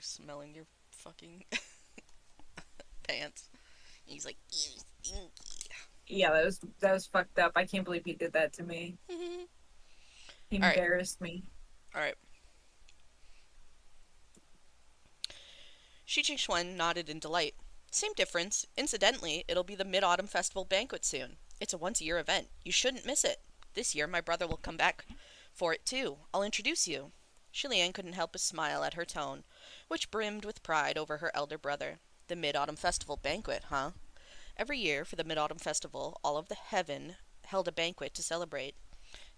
smelling your fucking pants. And he's like, ew, stinky. Yeah, that was fucked up. I can't believe he did that to me. He All right, embarrassed me. all right. Shi Jingxuan nodded in delight. Same difference. Incidentally, it'll be the Mid Autumn Festival banquet soon. It's a once a year event. You shouldn't miss it. This year, my brother will come back for it too. I'll introduce you. Shilian couldn't help but smile at her tone, which brimmed with pride over her elder brother. The Mid Autumn Festival banquet, huh? Every year, for the Mid Autumn Festival, all of the heaven held a banquet to celebrate.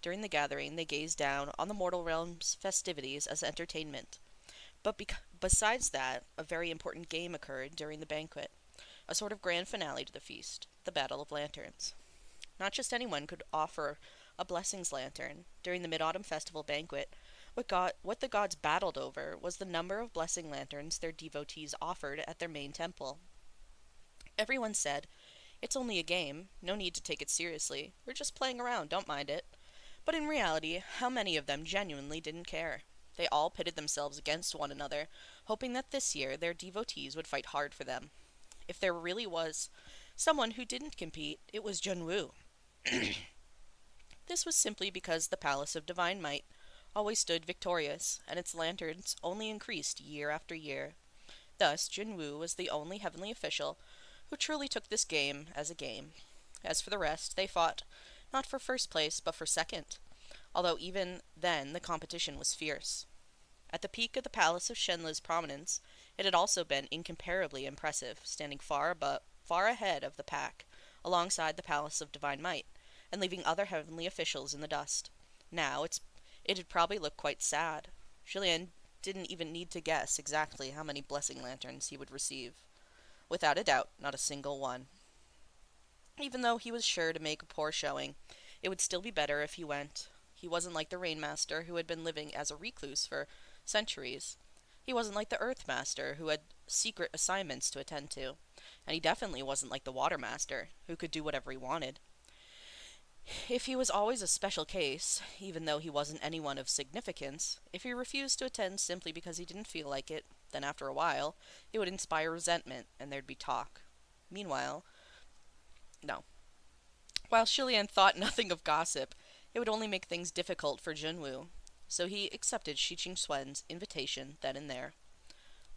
During the gathering, they gazed down on the mortal realm's festivities as entertainment. But besides that, a very important game occurred during the banquet, a sort of grand finale to the feast, the Battle of Lanterns. Not just anyone could offer a blessings lantern. During the Mid Autumn Festival banquet, what the gods battled over was the number of blessing lanterns their devotees offered at their main temple. Everyone said, "It's only a game, no need to take it seriously. We're just playing around, don't mind it." But in reality, how many of them genuinely didn't care? They all pitted themselves against one another, hoping that this year their devotees would fight hard for them. If there really was someone who didn't compete, it was Junwu. This was simply because the Palace of Divine Might always stood victorious, and its lanterns only increased year after year. Thus, Junwu was the only heavenly official who truly took this game as a game. As for the rest, they fought not for first place, but for second, although even then the competition was fierce. At the peak of the Palace of Shenla's prominence, it had also been incomparably impressive, standing far ahead of the pack, alongside the Palace of Divine Might, and leaving other heavenly officials in the dust. Now it'd probably look quite sad. Julien didn't even need to guess exactly how many blessing lanterns he would receive. Without a doubt, not a single one. Even though he was sure to make a poor showing, it would still be better if he went. He wasn't like the Rainmaster, who had been living as a recluse for centuries. He wasn't like the Earthmaster, who had secret assignments to attend to. And he definitely wasn't like the Watermaster, who could do whatever he wanted. If he was always a special case, even though he wasn't anyone of significance, if he refused to attend simply because he didn't feel like it, then after a while, it would inspire resentment, and there'd be talk. Meanwhile, no. While Shilian thought nothing of gossip, it would only make things difficult for Junwu. So he accepted Shi Suen's invitation then and there.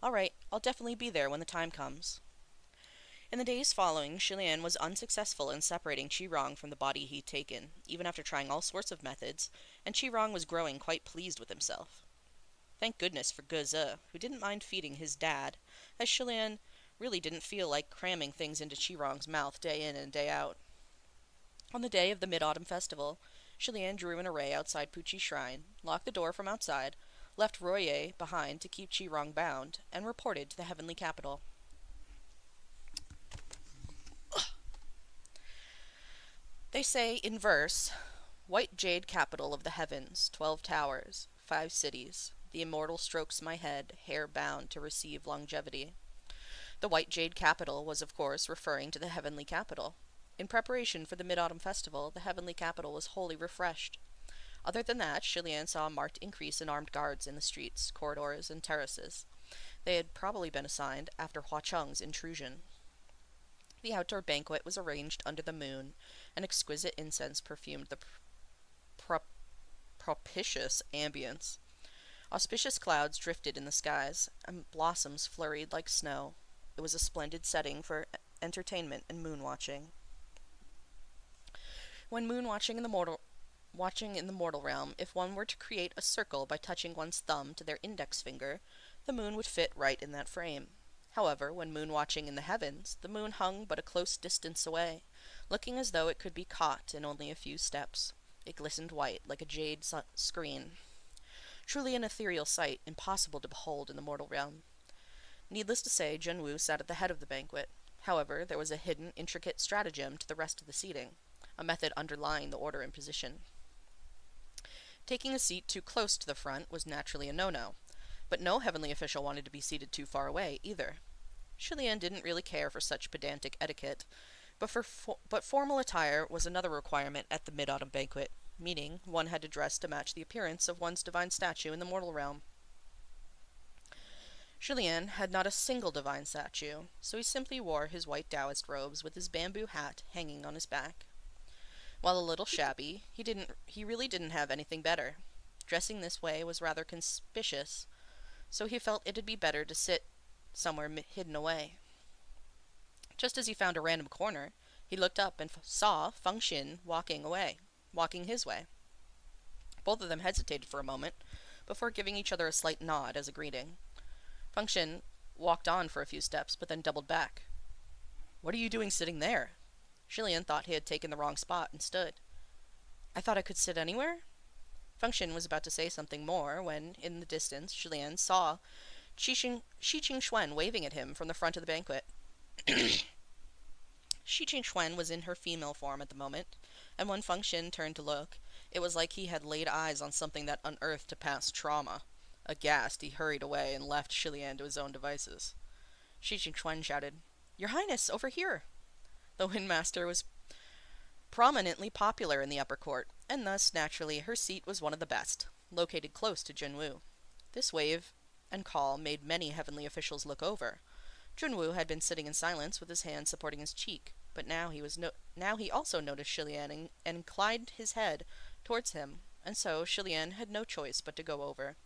"All right, I'll definitely be there when the time comes." In the days following, Shilian was unsuccessful in separating Qi-Rong from the body he'd taken, even after trying all sorts of methods, and Qi-Rong was growing quite pleased with himself. Thank goodness for Geze, who didn't mind feeding his dad, as Shilian really didn't feel like cramming things into Qi-Rong's mouth day in and day out. On the day of the Mid-Autumn Festival, Shilian drew an array outside Pucci Shrine, locked the door from outside, left Royer behind to keep Qi-Rong bound, and reported to the heavenly capital. They say, in verse, "White jade capital of the heavens, 12 towers, 5 cities, the immortal strokes my head, hair bound to receive longevity." The White Jade capital was, of course, referring to the heavenly capital. In preparation for the Mid-Autumn Festival, the heavenly capital was wholly refreshed. Other than that, Shilian saw a marked increase in armed guards in the streets, corridors, and terraces. They had probably been assigned after Hua Cheng's intrusion. The outdoor banquet was arranged under the moon, and exquisite incense perfumed the pro- propitious ambience. Auspicious clouds drifted in the skies, and blossoms flurried like snow. It was a splendid setting for entertainment and moon watching. When moon watching in the mortal realm, if one were to create a circle by touching one's thumb to their index finger, the moon would fit right in that frame. However, when moon watching in the heavens, the moon hung but a close distance away, looking as though it could be caught in only a few steps. It glistened white like a jade screen. Truly an ethereal sight, impossible to behold in the mortal realm. Needless to say, Junwu sat at the head of the banquet. However, there was a hidden, intricate stratagem to the rest of the seating, a method underlying the order and position. Taking a seat too close to the front was naturally a no-no, but no heavenly official wanted to be seated too far away, either. Shilian didn't really care for such pedantic etiquette, but formal attire was another requirement at the Mid-Autumn banquet, meaning one had to dress to match the appearance of one's divine statue in the mortal realm. Julien had not a single divine statue, so he simply wore his white Taoist robes with his bamboo hat hanging on his back. While a little shabby, he really didn't have anything better. Dressing this way was rather conspicuous, so he felt it'd be better to sit somewhere hidden away. Just as he found a random corner, he looked up and saw Feng Xin walking his way. Both of them hesitated for a moment before giving each other a slight nod as a greeting. Feng Xin walked on for a few steps, but then doubled back. "What are you doing sitting there?" Julien thought he had taken the wrong spot and stood. "I thought I could sit anywhere?" Feng Xin was about to say something more when, in the distance, Julien saw Shi Qingxuan waving at him from the front of the banquet. Shi Qingxuan was in her female form at the moment, and when Feng Xin turned to look, it was like he had laid eyes on something that unearthed a past trauma. Aghast, he hurried away and left Julien to his own devices. Shi Qingxuan shouted, "Your Highness, over here!" The Windmaster was prominently popular in the upper court, and thus, naturally, her seat was one of the best, located close to Junwu. This wave and call made many heavenly officials look over. Junwu had been sitting in silence with his hand supporting his cheek, but now he also noticed Julien and inclined his head towards him, and so Julien had no choice but to go over.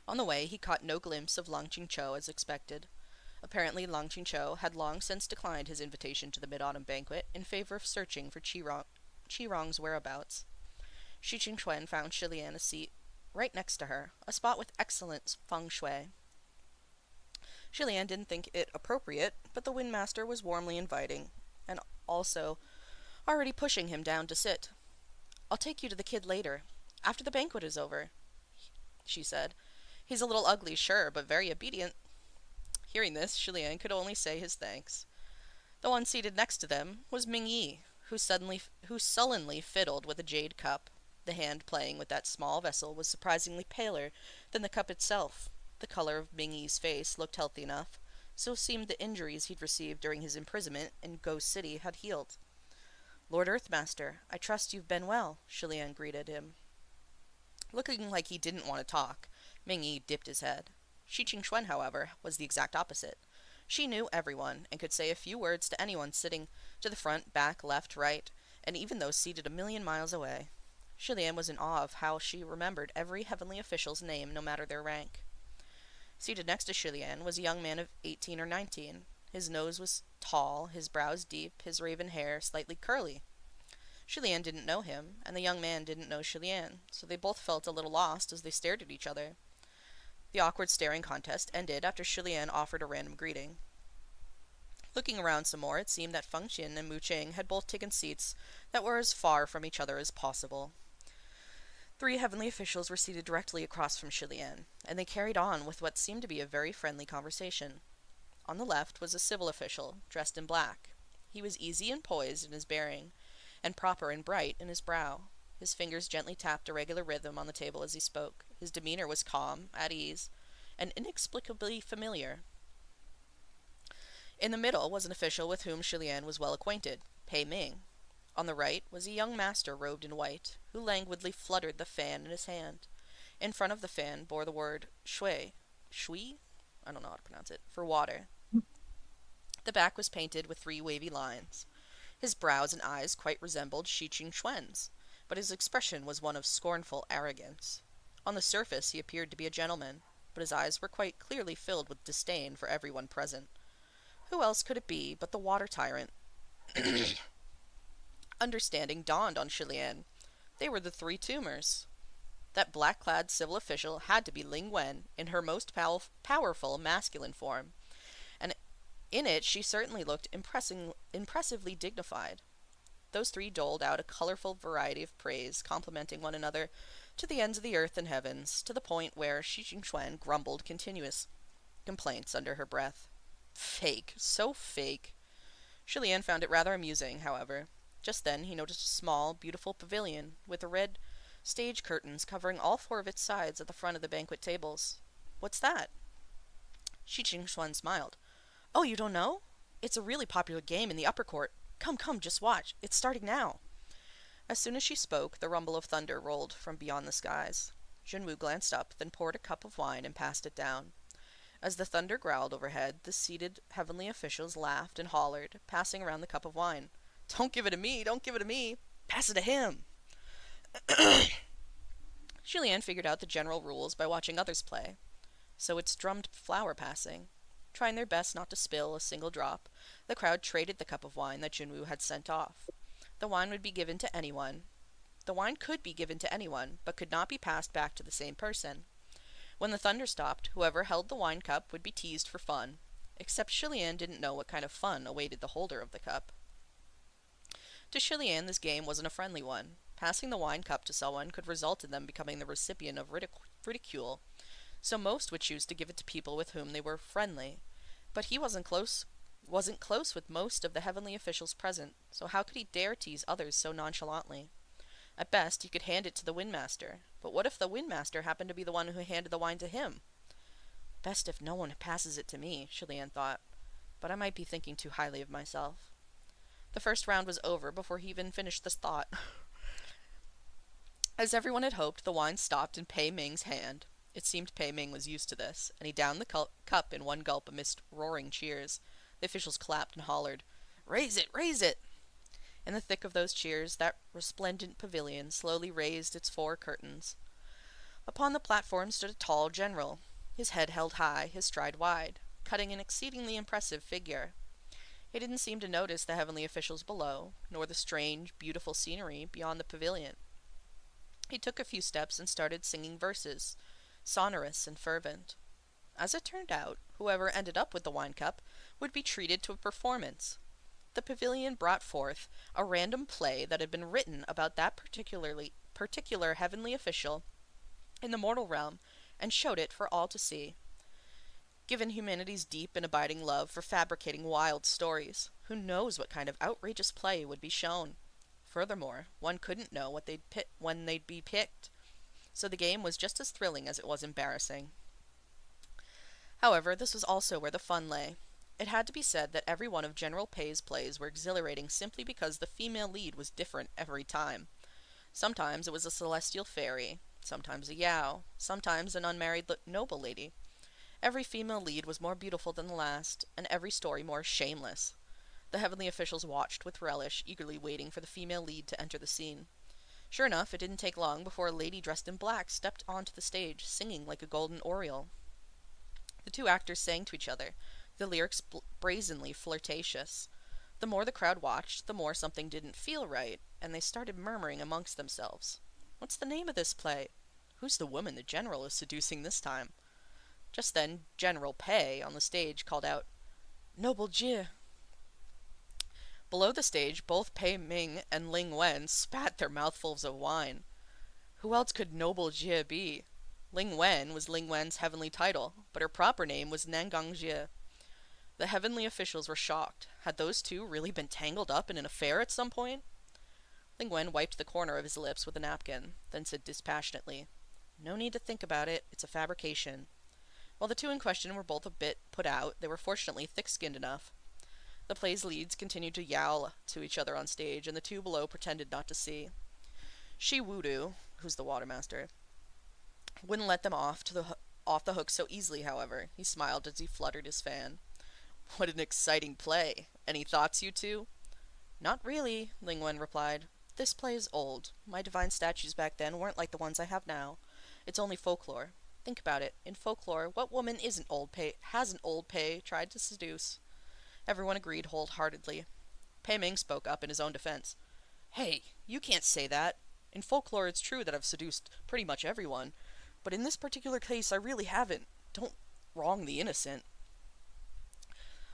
On the way, he caught no glimpse of Lang Jingzhou as expected. Apparently, Lang Jingzhou had long since declined his invitation to the Mid-Autumn banquet in favor of searching for Qirong's whereabouts. Shi Qingxuan found Julien a seat right next to her, a spot with excellent feng shui. Julien didn't think it appropriate, but the Windmaster was warmly inviting, and also already pushing him down to sit. "I'll take you to the kid later, after the banquet is over," she said. "He's a little ugly, sure, but very obedient." Hearing this, Julien could only say his thanks. The one seated next to them was Ming Yi, who sullenly fiddled with a jade cup. The hand playing with that small vessel was surprisingly paler than the cup itself. The color of Ming Yi's face looked healthy enough, so seemed the injuries he'd received during his imprisonment in Ghost City had healed. "Lord Earthmaster, I trust you've been well," Julien greeted him. Looking like he didn't want to talk, Ming Yi dipped his head. Shi Qingxuan, however, was the exact opposite. She knew everyone and could say a few words to anyone sitting to the front, back, left, right, and even those seated a million miles away. Julien was in awe of how she remembered every heavenly official's name, no matter their rank. Seated next to Julien was a young man of 18 or 19. His nose was tall, his brows deep, his raven hair slightly curly. Julien didn't know him, and the young man didn't know Julien, so they both felt a little lost as they stared at each other. The awkward staring contest ended after Julien offered a random greeting. Looking around some more, it seemed that Feng Xin and Mu Qing had both taken seats that were as far from each other as possible. 3 heavenly officials were seated directly across from Julien, and they carried on with what seemed to be a very friendly conversation. On the left was a civil official, dressed in black. He was easy and poised in his bearing, and proper and bright in his brow. His fingers gently tapped a regular rhythm on the table as he spoke. His demeanor was calm, at ease, and inexplicably familiar. In the middle was an official with whom Julien was well acquainted, Pei Ming. On the right was a young master robed in white, who languidly fluttered the fan in his hand. In front of the fan bore the word shui? I don't know how to pronounce it, for water. The back was painted with 3 wavy lines. His brows and eyes quite resembled Shi Qingxuan's, but his expression was one of scornful arrogance. On the surface he appeared to be a gentleman, but his eyes were quite clearly filled with disdain for everyone present. Who else could it be but the water tyrant? Understanding dawned on Julien. They were the 3 tumors. That black-clad civil official had to be Ling Wen in her most powerful masculine form, and in it she certainly looked impressively dignified. Those 3 doled out a colorful variety of praise, complimenting one another to the ends of the earth and heavens, to the point where Shi Qingxuan grumbled continuous complaints under her breath. Fake, so fake. Julien found it rather amusing, however. Just then he noticed a small, beautiful pavilion with red stage curtains covering all 4 of its sides at the front of the banquet tables. "What's that?" Shi Qingxuan smiled. "Oh, you don't know? It's a really popular game in the upper court. Come, just watch. It's starting now." As soon as she spoke, the rumble of thunder rolled from beyond the skies. Junwu glanced up, then poured a cup of wine and passed it down. As the thunder growled overhead, the seated heavenly officials laughed and hollered, passing around the cup of wine. "Don't give it to me! Don't give it to me! Pass it to him!" Julianne figured out the general rules by watching others play. So it's drummed flower passing. Trying their best not to spill a single drop, the crowd traded the cup of wine that Junwoo had sent off. The wine would be given to anyone. The wine could be given to anyone, but could not be passed back to the same person. When the thunder stopped, whoever held the wine cup would be teased for fun. Except Shilian didn't know what kind of fun awaited the holder of the cup. To Shilian, this game wasn't a friendly one. Passing the wine cup to someone could result in them becoming the recipient of ridicule, so most would choose to give it to people with whom they were friendly. But he wasn't close with most of the heavenly officials present, so how could he dare tease others so nonchalantly? At best, he could hand it to the Windmaster, but what if the Windmaster happened to be the one who handed the wine to him? Best if no one passes it to me, Shilian thought, but I might be thinking too highly of myself. The first round was over before he even finished this thought. As everyone had hoped, the wine stopped in Pei Ming's hand. It seemed Pei Ming was used to this, and he downed the cup in one gulp amidst roaring cheers. The officials clapped and hollered, "Raise it! Raise it!" In the thick of those cheers, that resplendent pavilion slowly raised its 4 curtains. Upon the platform stood a tall general, his head held high, his stride wide, cutting an exceedingly impressive figure. He didn't seem to notice the heavenly officials below, nor the strange, beautiful scenery beyond the pavilion. He took a few steps and started singing verses, sonorous and fervent. As it turned out, whoever ended up with the wine cup would be treated to a performance. The pavilion brought forth a random play that had been written about that particular heavenly official in the mortal realm, and showed it for all to see. Given humanity's deep and abiding love for fabricating wild stories, who knows what kind of outrageous play would be shown? Furthermore, one couldn't know when they'd be picked, so the game was just as thrilling as it was embarrassing. However, this was also where the fun lay. It had to be said that every one of General Pei's plays were exhilarating simply because the female lead was different every time. Sometimes it was a celestial fairy, sometimes a Yao, sometimes an unmarried noble lady. Every female lead was more beautiful than the last, and every story more shameless. The heavenly officials watched with relish, eagerly waiting for the female lead to enter the scene. Sure enough, it didn't take long before a lady dressed in black stepped onto the stage, singing like a golden oriole. The 2 actors sang to each other, the lyrics brazenly flirtatious. The more the crowd watched, the more something didn't feel right, and they started murmuring amongst themselves. "What's the name of this play? Who's the woman the general is seducing this time?" Just then, General Pei, on the stage, called out, "Noble Jie!" Below the stage, both Pei Ming and Ling Wen spat their mouthfuls of wine. Who else could Noble Jie be? Ling Wen was Ling Wen's heavenly title, but her proper name was Nangang Jie. The heavenly officials were shocked. Had those 2 really been tangled up in an affair at some point? Ling Wen wiped the corner of his lips with a napkin, then said dispassionately, "No need to think about it. It's a fabrication." While the 2 in question were both a bit put out, they were fortunately thick-skinned enough. The play's leads continued to yowl to each other on stage, and the 2 below pretended not to see. Shi Wudu, who's the watermaster, wouldn't let them off the hook so easily, however. He smiled as he fluttered his fan. "What an exciting play. Any thoughts, you 2? "Not really," Ling Wen replied. "This play is old. My divine statues back then weren't like the ones I have now. It's only folklore. Think about it. In folklore, what woman hasn't old Pei tried to seduce?" Everyone agreed wholeheartedly. Pei Ming spoke up in his own defense. "Hey, you can't say that. In folklore, it's true that I've seduced pretty much everyone, but in this particular case, I really haven't. Don't wrong the innocent."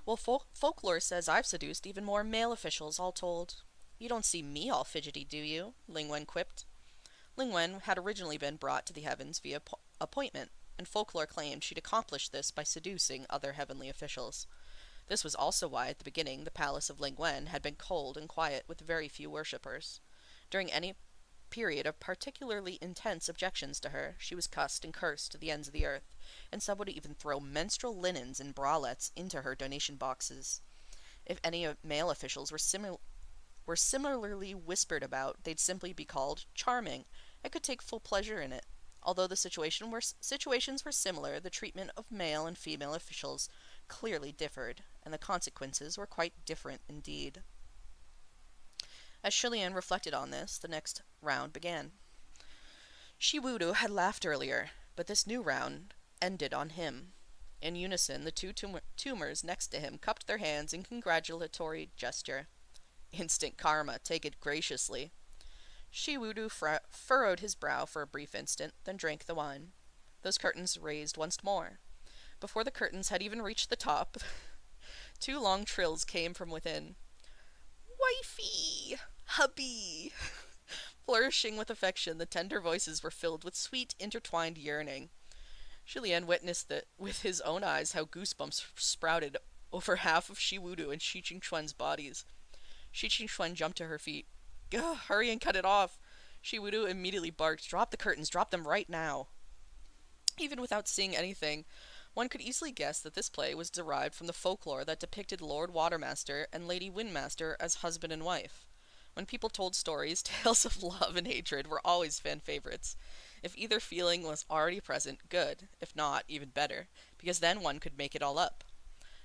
"Well, folklore says I've seduced even more male officials, all told. You don't see me all fidgety, do you?" Ling Wen quipped. Ling Wen had originally been brought to the heavens via appointment, and folklore claimed she'd accomplished this by seducing other heavenly officials. This was also why, at the beginning, the palace of Ling Wen had been cold and quiet with very few worshippers. During any period of particularly intense objections to her, she was cussed and cursed to the ends of the earth, and some would even throw menstrual linens and bralettes into her donation boxes. If any male officials were similarly whispered about, they'd simply be called charming, and could take full pleasure in it. Although the situations were similar, the treatment of male and female officials clearly differed, and the consequences were quite different indeed. As Shilian reflected on this, the next round began. Shiwudu had laughed earlier, but this new round ended on him. In unison, the two tumors next to him cupped their hands in congratulatory gesture. Instant karma, take it graciously. Shiwudu furrowed his brow for a brief instant, then drank the wine. Those curtains raised once more. Before the curtains had even reached the top, two long trills came from within. Wifey! Hubby! Flourishing with affection, the tender voices were filled with sweet, intertwined yearning. Shilian witnessed with his own eyes how goosebumps sprouted over half of Shiwudu and Shi Qingchuan's bodies. Shi Qingchuan jumped to her feet. Gah, hurry and cut it off! Shiwudu immediately barked, drop the curtains, drop them right now! Even without seeing anything, one could easily guess that this play was derived from the folklore that depicted Lord Watermaster and Lady Windmaster as husband and wife. When people told stories, tales of love and hatred were always fan favorites. If either feeling was already present, good. If not, even better, because then one could make it all up.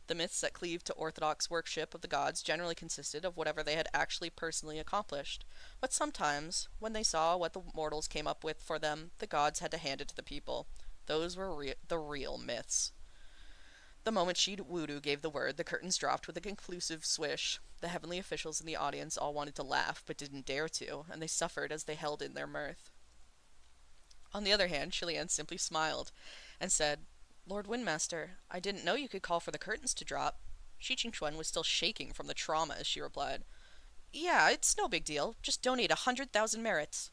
The myths that cleaved to orthodox worship of the gods generally consisted of whatever they had actually personally accomplished, but sometimes, when they saw what the mortals came up with for them, the gods had to hand it to the people. Those were the real myths. The moment Shiwudu gave the word, the curtains dropped with a conclusive swish. The heavenly officials in the audience all wanted to laugh, but didn't dare to, and they suffered as they held in their mirth. On the other hand, Shilian simply smiled, and said, Lord Windmaster, I didn't know you could call for the curtains to drop. Shi Qingchuan was still shaking from the trauma as she replied, Yeah, it's no big deal. Just donate 100,000 merits.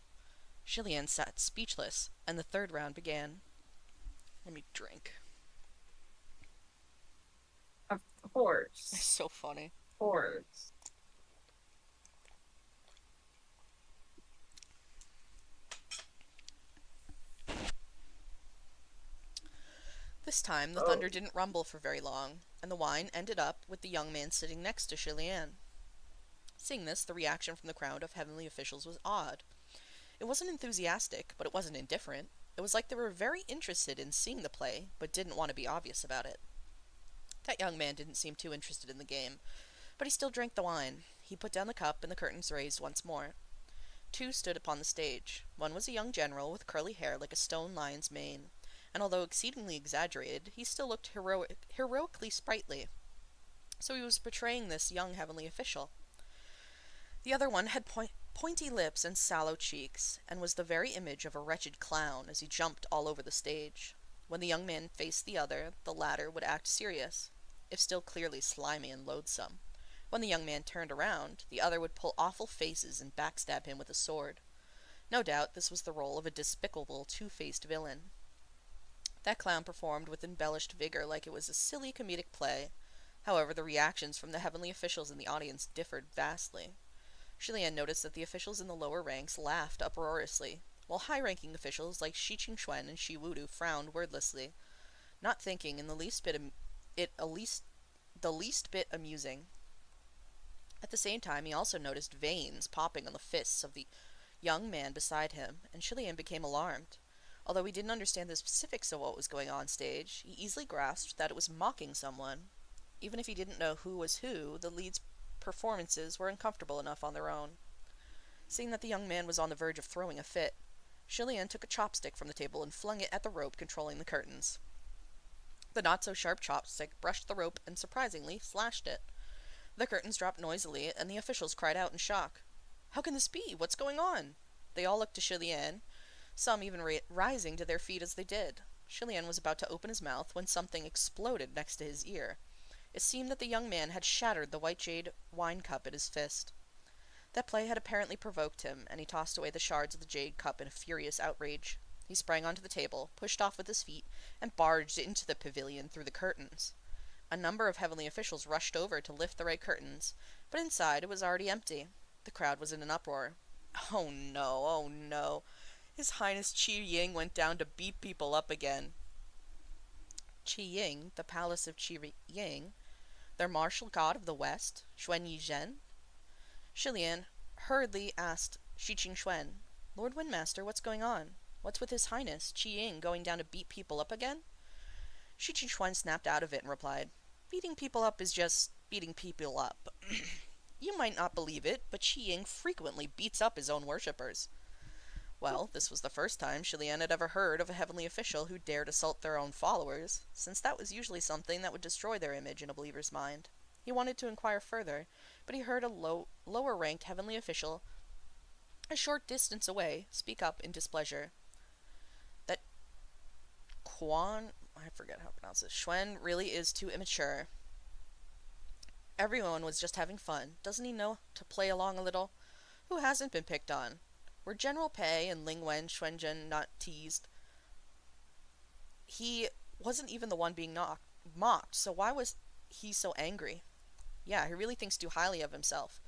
Shilian sat speechless, and the third round began. Let me drink. Of course. It's so funny. Of course. This time, the thunder didn't rumble for very long, and the wine ended up with the young man sitting next to Shilian. Seeing this, the reaction from the crowd of heavenly officials was odd. It wasn't enthusiastic, but it wasn't indifferent. It was like they were very interested in seeing the play, but didn't want to be obvious about it. That young man didn't seem too interested in the game, but he still drank the wine. He put down the cup, and the curtains raised once more. Two stood upon the stage. One was a young general with curly hair like a stone lion's mane, and although exceedingly exaggerated, he still looked heroically sprightly. So he was portraying this young heavenly official. The other one had pointy lips and sallow cheeks, and was the very image of a wretched clown as he jumped all over the stage. When the young man faced the other, the latter would act serious, if still clearly slimy and loathsome. When the young man turned around, the other would pull awful faces and backstab him with a sword. No doubt this was the role of a despicable, two-faced villain. That clown performed with embellished vigor like it was a silly comedic play. However, the reactions from the heavenly officials in the audience differed vastly. Shilian noticed that the officials in the lower ranks laughed uproariously, while high-ranking officials like Shi Qingchuan and Shiwudu frowned wordlessly, not thinking in the least bit amusing. At the same time, he also noticed veins popping on the fists of the young man beside him, and Shilian became alarmed. Although he didn't understand the specifics of what was going on stage, he easily grasped that it was mocking someone. Even if he didn't know who was who, the lead's performances were uncomfortable enough on their own. Seeing that the young man was on the verge of throwing a fit, Shilian took a chopstick from the table and flung it at the rope controlling the curtains. The not-so-sharp chopstick brushed the rope and, surprisingly, slashed it. The curtains dropped noisily, and the officials cried out in shock. How can this be? What's going on? They all looked to Shilian, some even rising to their feet as they did. Shilian was about to open his mouth when something exploded next to his ear. It seemed that the young man had shattered the white jade wine cup in his fist. That play had apparently provoked him, and he tossed away the shards of the jade cup in a furious outrage. He sprang onto the table, pushed off with his feet, and barged into the pavilion through the curtains. A number of heavenly officials rushed over to lift the right curtains, but inside it was already empty. The crowd was in an uproar. Oh no, oh no. His Highness Qi Ying went down to beat people up again. Qi Ying, the palace of Qi Ying, their martial god of the west, Xuan Yizhen? Shilian hurriedly asked Shi Qingchuan, Lord Windmaster, what's going on? What's with His Highness, Qi Ying, going down to beat people up again? Shi Qingxuan snapped out of it and replied, Beating people up is just beating people up. You might not believe it, but Qi Ying frequently beats up his own worshippers. Well, this was the first time Shilian had ever heard of a heavenly official who dared assault their own followers, since that was usually something that would destroy their image in a believer's mind. He wanted to inquire further, but he heard a lower-ranked heavenly official a short distance away speak up in displeasure. That I forget how to pronounce it, Xuan really is too immature. Everyone was just having fun. Doesn't he know to play along a little? Who hasn't been picked on? Were General Pei and Ling Wen Xuanzhen not teased? He wasn't even the one being mocked, so why was he so angry? Yeah, he really thinks too highly of himself.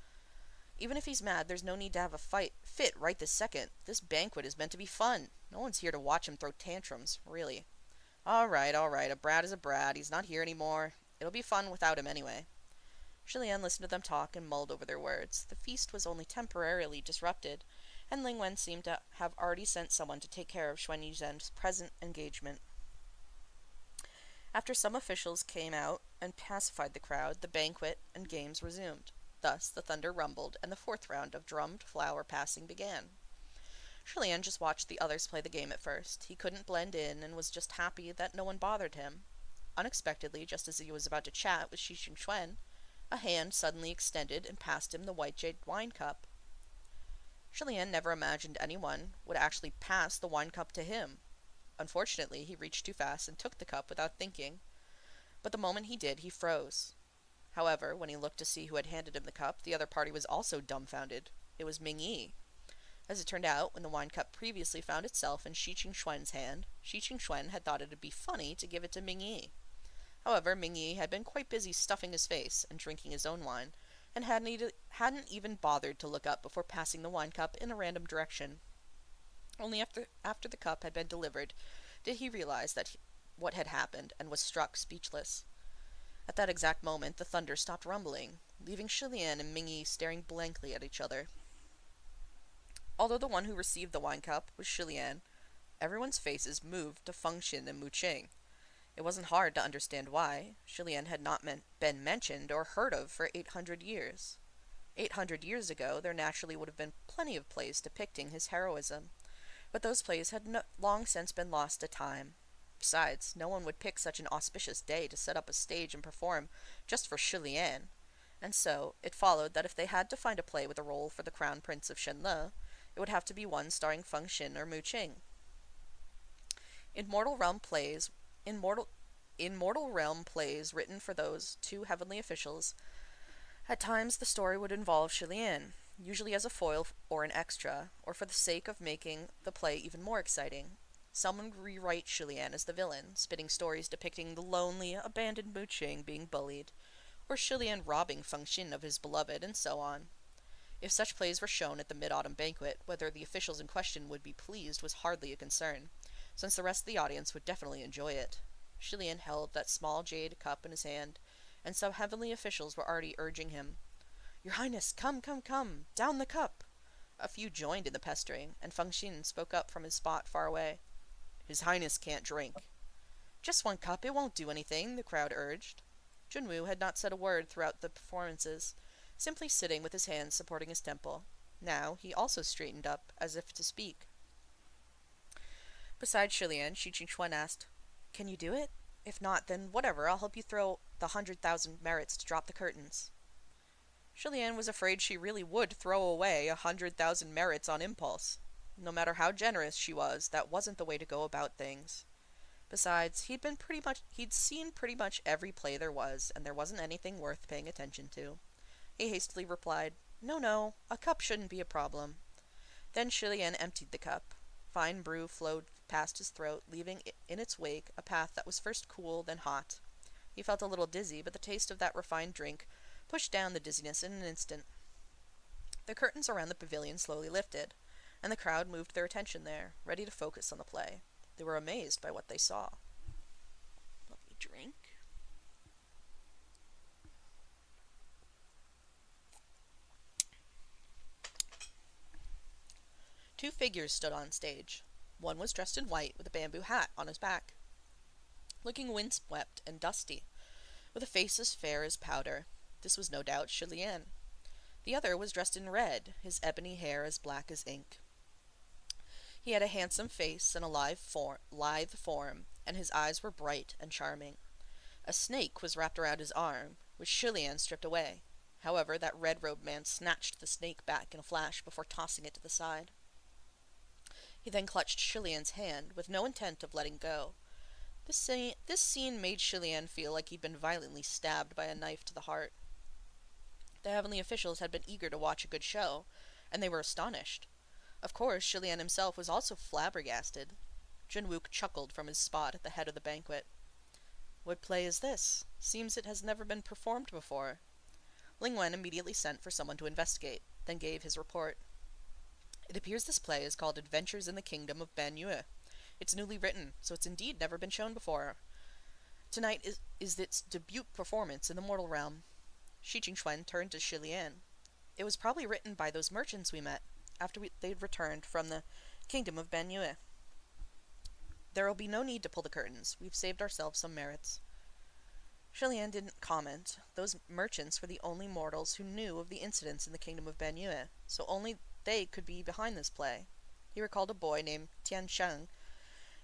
Even if he's mad, there's no need to have a fit right this second. This banquet is meant to be fun. No one's here to watch him throw tantrums, really. Alright, a brat is a brat. He's not here anymore. It'll be fun without him anyway. Shilian listened to them talk and mulled over their words. The feast was only temporarily disrupted, and Ling Wen seemed to have already sent someone to take care of Xuan Yizhen's present engagement. After some officials came out and pacified the crowd, the banquet and games resumed. Thus, the thunder rumbled, and the fourth round of drummed flower passing began. Shilian just watched the others play the game at first. He couldn't blend in, and was just happy that no one bothered him. Unexpectedly, just as he was about to chat with Shi Qingxuan, a hand suddenly extended and passed him the white jade wine cup. Shilian never imagined anyone would actually pass the wine cup to him. Unfortunately, he reached too fast and took the cup without thinking. But the moment he did, he froze. However, when he looked to see who had handed him the cup, the other party was also dumbfounded. It was Ming Yi. As it turned out, when the wine cup previously found itself in Shi Qingxuan's hand, Shi Qingxuan had thought it would be funny to give it to Ming Yi. However, Ming Yi had been quite busy stuffing his face and drinking his own wine, and hadn't even bothered to look up before passing the wine cup in a random direction. Only after the cup had been delivered did he realize what had happened, and was struck speechless. At that exact moment, the thunder stopped rumbling, leaving Shilian and Ming Yi staring blankly at each other. Although the one who received the wine cup was Shilian, everyone's faces moved to Feng Xin and Mu Qing. It wasn't hard to understand why. Shilian had not been mentioned or heard of for 800 years. 800 years ago, there naturally would have been plenty of plays depicting his heroism, but those plays had long since been lost to time. Besides, no one would pick such an auspicious day to set up a stage and perform just for Shilian, and so it followed that if they had to find a play with a role for the Crown Prince of Shenle, it would have to be one starring Feng Xin or Mu Qing. In Mortal Realm plays written for those two heavenly officials, at times the story would involve Shilian, usually as a foil or an extra, or for the sake of making the play even more exciting. Someone would rewrite Shilian as the villain, spinning stories depicting the lonely, abandoned Mu Qing being bullied, or Shilian robbing Feng Xin of his beloved, and so on. If such plays were shown at the Mid-Autumn Banquet, whether the officials in question would be pleased was hardly a concern, since the rest of the audience would definitely enjoy it. Shilian held that small jade cup in his hand, and some heavenly officials were already urging him. "Your Highness, come, down the cup!" A few joined in the pestering, and Feng Xin spoke up from his spot far away. "His Highness can't drink." "Just one cup, it won't do anything," the crowd urged. Junwu had not said a word throughout the performances, simply sitting with his hands supporting his temple. Now he also straightened up, as if to speak. Besides Shilian, Shi Qingxuan asked, "Can you do it? If not, then whatever, I'll help you throw the 100,000 merits to drop the curtains." Shilian was afraid she really would throw away 100,000 merits on impulse. No matter how generous she was, that wasn't the way to go about things. Besides, he'd seen pretty much every play there was, and there wasn't anything worth paying attention to. He hastily replied, No, a cup shouldn't be a problem." Then Shilian emptied the cup. Fine brew flowed past his throat, leaving in its wake a path that was first cool, then hot. He felt a little dizzy, but the taste of that refined drink pushed down the dizziness in an instant. The curtains around the pavilion slowly lifted, and the crowd moved their attention there, ready to focus on the play. They were amazed by what they saw. Let me drink. Two figures stood on stage. One was dressed in white with a bamboo hat on his back, looking windswept and dusty, with a face as fair as powder. This was no doubt Shilian. The other was dressed in red, his ebony hair as black as ink. He had a handsome face and a lithe form, and his eyes were bright and charming. A snake was wrapped around his arm, which Shilian stripped away. However, that red-robed man snatched the snake back in a flash before tossing it to the side. He then clutched Shilian's hand, with no intent of letting go. This scene made Shilian feel like he'd been violently stabbed by a knife to the heart. The heavenly officials had been eager to watch a good show, and they were astonished. Of course, Shilian himself was also flabbergasted. Junwook chuckled from his spot at the head of the banquet. "What play is this? Seems it has never been performed before." Ling Wen immediately sent for someone to investigate, then gave his report. "It appears this play is called Adventures in the Kingdom of Ban Yue. It's newly written, so it's indeed never been shown before. Tonight is its debut performance in the mortal realm." Shi Jingxuan turned to Shilian. "It was probably written by those merchants we met after they'd returned from the Kingdom of Ban Yue. There will be no need to pull the curtains. We've saved ourselves some merits." Shilian didn't comment. Those merchants were the only mortals who knew of the incidents in the Kingdom of Ban Yue, so only they could be behind this play. He recalled a boy named Tian Sheng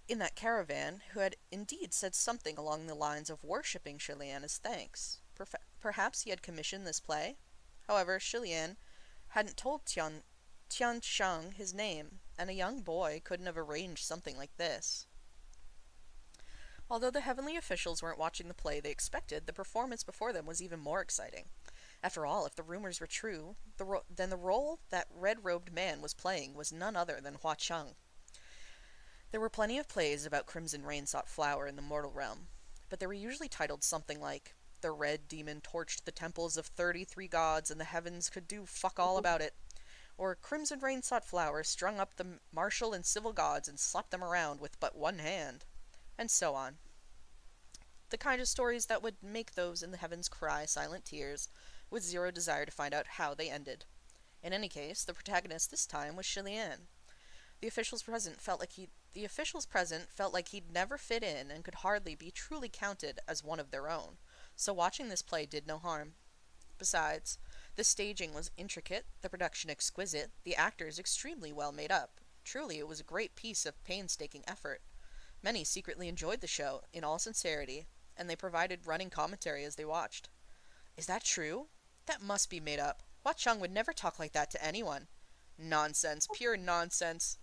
in that caravan who had indeed said something along the lines of worshipping Shilian as thanks. Perhaps he had commissioned this play? However, Shilian hadn't told Tian Sheng his name, and a young boy couldn't have arranged something like this. Although the heavenly officials weren't watching the play they expected, the performance before them was even more exciting. After all, if the rumors were true, then the role that red-robed man was playing was none other than Hua Cheng. There were plenty of plays about Crimson Rain-sought Flower in the mortal realm, but they were usually titled something like "The Red Demon torched the temples of 33 gods and the heavens could do fuck all about it," or "Crimson Rain-sought Flower strung up the martial and civil gods and slapped them around with but one hand," and so on. The kind of stories that would make those in the heavens cry silent tears, with zero desire to find out how they ended. In any case, the protagonist this time was Shilian. The officials present felt like he'd never fit in and could hardly be truly counted as one of their own, so watching this play did no harm. Besides, the staging was intricate, the production exquisite, the actors extremely well made up. Truly, it was a great piece of painstaking effort. Many secretly enjoyed the show, in all sincerity, and they provided running commentary as they watched. "Is that true? That must be made up. Hua Cheng would never talk like that to anyone." "Nonsense, pure nonsense.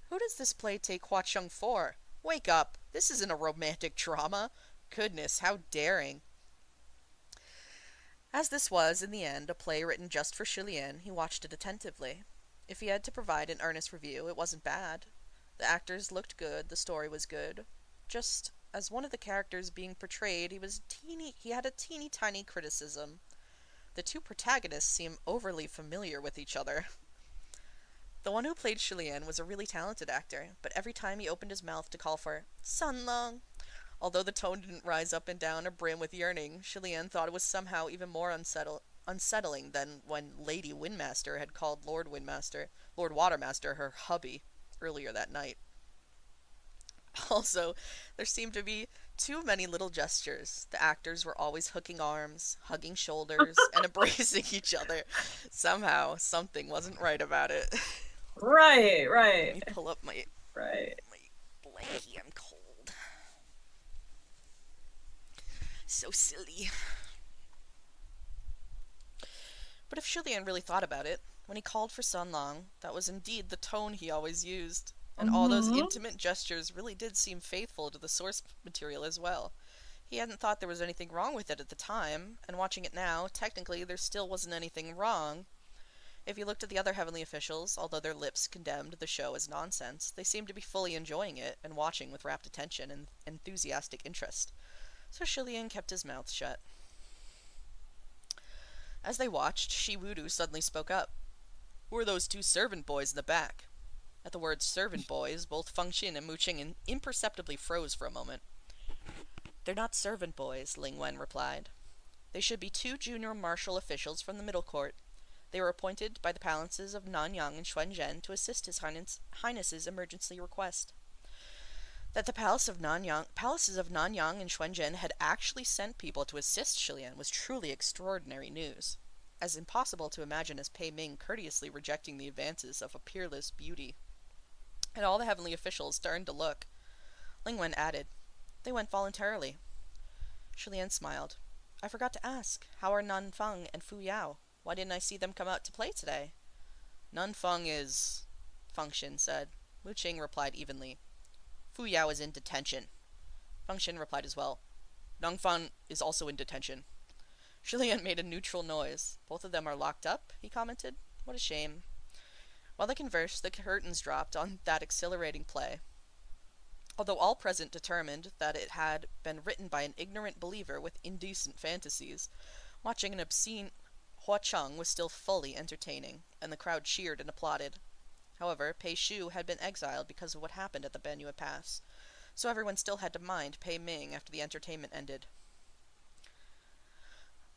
Who does this play take Hua Cheng for? Wake up. This isn't a romantic drama. Goodness, how daring." As this was, in the end, a play written just for Shilian, he watched it attentively. If he had to provide an earnest review, it wasn't bad. The actors looked good, the story was good. Just as one of the characters being portrayed, he had a teeny-tiny criticism. The two protagonists seemed overly familiar with each other. The one who played Shilian was a really talented actor, but every time he opened his mouth to call for "Sun Long," although the tone didn't rise up and down or brim with yearning, Shilian thought it was somehow even more unsettling than when Lady Windmaster had called Lord Watermaster, her hubby, earlier that night. Also, there seemed to be too many little gestures. The actors were always hooking arms, hugging shoulders, and embracing each other. Somehow, something wasn't right about it. Right. Let me pull up my Right. blankie. I'm cold. So silly. But if Shilian really thought about it, when he called for Sun Long, that was indeed the tone he always used. And all those intimate gestures really did seem faithful to the source material as well. He hadn't thought there was anything wrong with it at the time, and watching it now, technically there still wasn't anything wrong. If you looked at the other heavenly officials, although their lips condemned the show as nonsense, they seemed to be fully enjoying it and watching with rapt attention and enthusiastic interest. So Shilian kept his mouth shut. As they watched, Shi Wudu suddenly spoke up. "Who are those two servant boys in the back?" At the word servant boys, both Feng Xin and Mu Qing imperceptibly froze for a moment. "They're not servant boys," Ling Wen replied. "They should be two junior martial officials from the middle court. They were appointed by the palaces of Nanyang and Xuanzhen to assist His Highness's emergency request." That the palaces of Nanyang and Shenzhen had actually sent people to assist Shilian was truly extraordinary news, as impossible to imagine as Pei Ming courteously rejecting the advances of a peerless beauty. And all the heavenly officials turned to look. Ling Wen added, "They went voluntarily." Shilian smiled. "I forgot to ask, how are Nan Feng and Fu Yao? Why didn't I see them come out to play today?" "Nan Feng is," Feng Xin said. Wu Qing replied evenly, "Fu Yao is in detention." Feng Xin replied as well. "Nan Feng is also in detention." Shilian made a neutral noise. "Both of them are locked up?" he commented. "What a shame." While they conversed, the curtains dropped on that exhilarating play. Although all present determined that it had been written by an ignorant believer with indecent fantasies, watching an obscene Hua Chung was still fully entertaining, and the crowd cheered and applauded. However, Pei Shu had been exiled because of what happened at the Banyu Pass, so everyone still had to mind Pei Ming after the entertainment ended.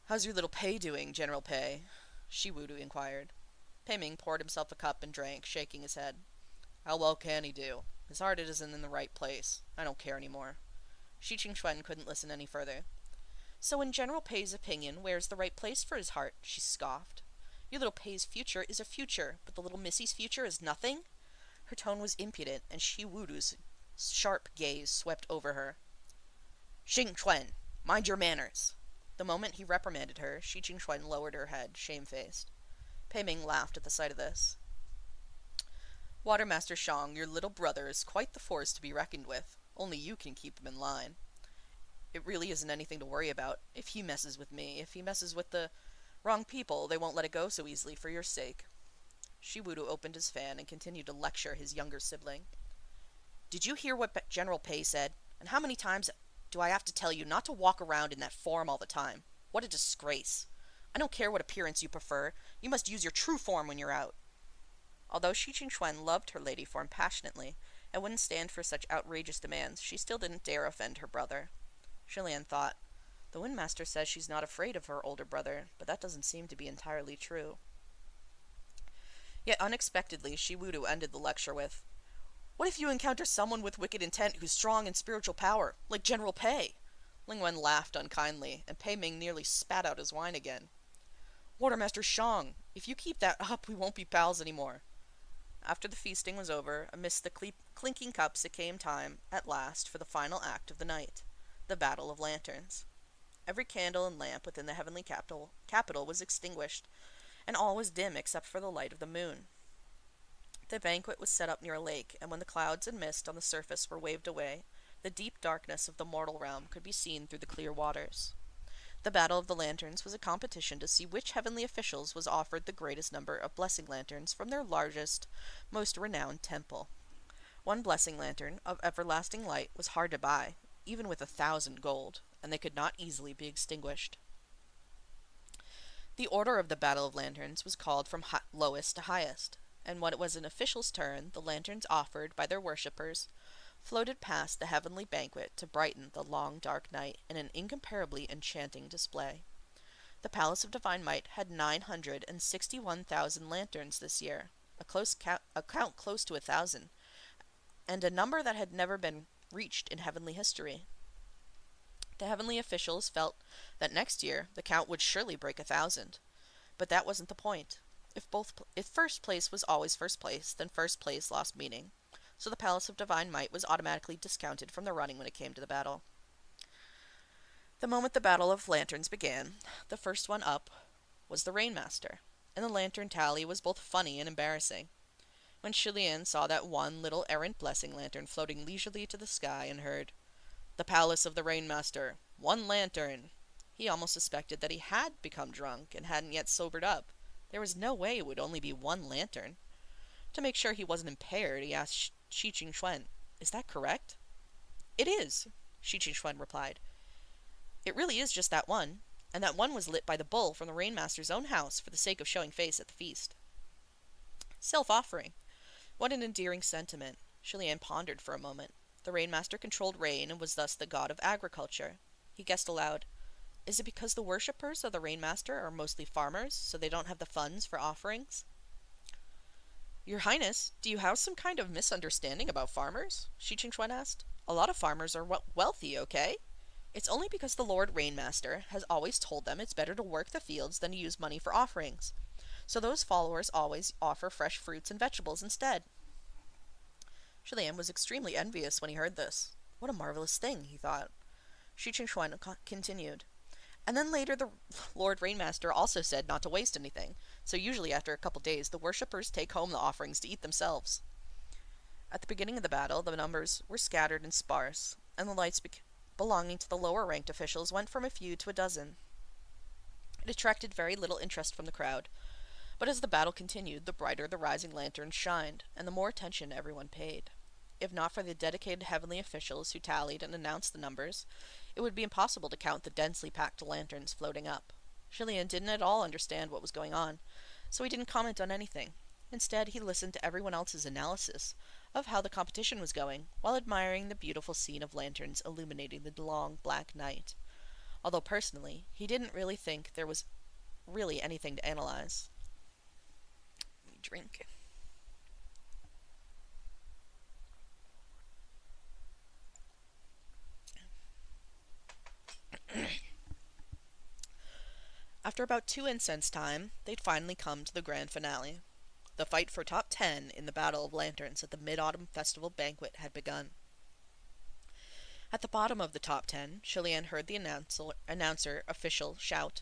"How's your little Pei doing, General Pei?" Shi Wudu inquired. Pei Ming poured himself a cup and drank, shaking his head. "How well can he do? His heart isn't in the right place. I don't care anymore." Shi Qingxuan couldn't listen any further. "So in General Pei's opinion, where's the right place for his heart?" she scoffed. "Your little Pei's future is a future, but the little Missy's future is nothing?" Her tone was impudent, and Shi Wudu's sharp gaze swept over her. "Qingxuan, mind your manners!" The moment he reprimanded her, Shi Qingxuan lowered her head, shamefaced. Pei Ming laughed at the sight of this. "Watermaster Shang, your little brother is quite the force to be reckoned with. Only you can keep him in line. It really isn't anything to worry about. If he messes with me, if he messes with the wrong people, they won't let it go so easily for your sake." Shi Wudu opened his fan and continued to lecture his younger sibling. "Did you hear what General Pei said? And how many times do I have to tell you not to walk around in that form all the time? What a disgrace. I don't care what appearance you prefer. You must use your true form when you're out." Although Shi Qingxuan loved her lady form passionately and wouldn't stand for such outrageous demands, she still didn't dare offend her brother. Shilian thought, "The Windmaster says she's not afraid of her older brother, but that doesn't seem to be entirely true." Yet unexpectedly, Shi Wudu ended the lecture with, "What if you encounter someone with wicked intent who's strong in spiritual power, like General Pei?" Ling Wen laughed unkindly, and Pei Ming nearly spat out his wine again. "Watermaster Shang, if you keep that up, we won't be pals anymore." After the feasting was over, amidst the clinking cups, it came time, at last, for the final act of the night, the Battle of Lanterns. Every candle and lamp within the heavenly capital was extinguished, and all was dim except for the light of the moon. The banquet was set up near a lake, and when the clouds and mist on the surface were waved away, the deep darkness of the mortal realm could be seen through the clear waters. The Battle of the Lanterns was a competition to see which heavenly officials was offered the greatest number of blessing lanterns from their largest, most renowned temple. One blessing lantern of everlasting light was hard to buy, even with 1,000 gold, and they could not easily be extinguished. The order of the Battle of Lanterns was called from lowest to highest, and when it was an official's turn, the lanterns offered by their worshippers floated past the heavenly banquet to brighten the long dark night in an incomparably enchanting display. The Palace of Divine Might had 961,000 lanterns this year, a count close to 1,000, and a number that had never been reached in heavenly history. The heavenly officials felt that next year the count would surely break 1,000, but that wasn't the point. If first place was always first place, then first place lost meaning. So the Palace of Divine Might was automatically discounted from the running when it came to the battle. The moment the Battle of Lanterns began, the first one up was the Rainmaster, and the lantern tally was both funny and embarrassing. When Shilian saw that one little errant blessing lantern floating leisurely to the sky and heard, "The Palace of the Rainmaster, 1 lantern," he almost suspected that he had become drunk and hadn't yet sobered up. There was no way it would only be 1 lantern. To make sure he wasn't impaired, he asked Shi Qingxuan, "Is that correct?" "It is," Shi Qingxuan replied. "It really is just that one, and that one was lit by the bull from the Rainmaster's own house for the sake of showing face at the feast." Self-offering. What an endearing sentiment. Shilian pondered for a moment. The Rainmaster controlled rain and was thus the god of agriculture. He guessed aloud, "Is it because the worshippers of the Rainmaster are mostly farmers, so they don't have the funds for offerings?" "Your Highness, do you have some kind of misunderstanding about farmers?" Shi Qingxuan asked. "A A lot of farmers are wealthy, okay? It's only because the Lord Rainmaster has always told them it's better to work the fields than to use money for offerings. So those followers always offer fresh fruits and vegetables instead. Shulian was extremely envious when he heard this. What a marvelous thing, he thought. Shi Qingxuan continued. And then later the Lord Rainmaster also said not to waste anything, so usually after a couple days the worshippers take home the offerings to eat themselves. At the beginning of the battle, the numbers were scattered and sparse, and the lights belonging to the lower ranked officials went from a few to a dozen. It attracted very little interest from the crowd, but as the battle continued, the brighter the rising lanterns shined, and the more attention everyone paid. If not for the dedicated heavenly officials who tallied and announced the numbers, it would be impossible to count the densely packed lanterns floating up. Shulian didn't at all understand what was going on, so he didn't comment on anything. Instead, he listened to everyone else's analysis of how the competition was going, while admiring the beautiful scene of lanterns illuminating the long black night. Although personally, he didn't really think there was really anything to analyze. Let me drink. After about 2 incense time, they'd finally come to the grand finale. The fight for top 10 in the Battle of Lanterns at the Mid-Autumn Festival banquet had begun. At the bottom of the top 10, Shulian heard the announcer official shout,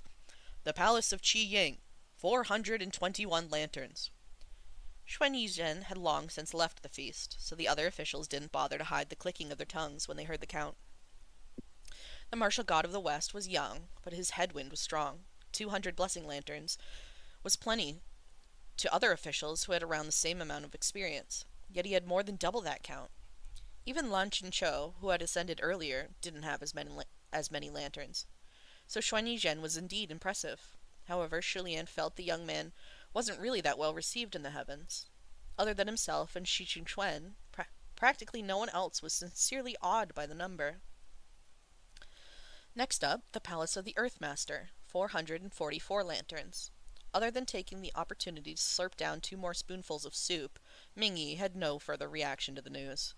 "The Palace of Qi Ying, 421 lanterns." Xuan Yizhen had long since left the feast, so the other officials didn't bother to hide the clicking of their tongues when they heard the count. The martial god of the West was young, but his headwind was strong. 200 blessing lanterns was plenty to other officials who had around the same amount of experience, yet he had more than double that count. Even Lan Chinchou, who had ascended earlier, didn't have as many lanterns. So Xuan Yizhen was indeed impressive. However, Shulian felt the young man wasn't really that well received in the heavens. Other than himself and Shi Qingxuan, practically no one else was sincerely awed by the number. Next up, the Palace of the Earthmaster, 444 lanterns. Other than taking the opportunity to slurp down 2 more spoonfuls of soup, Mingyi had no further reaction to the news.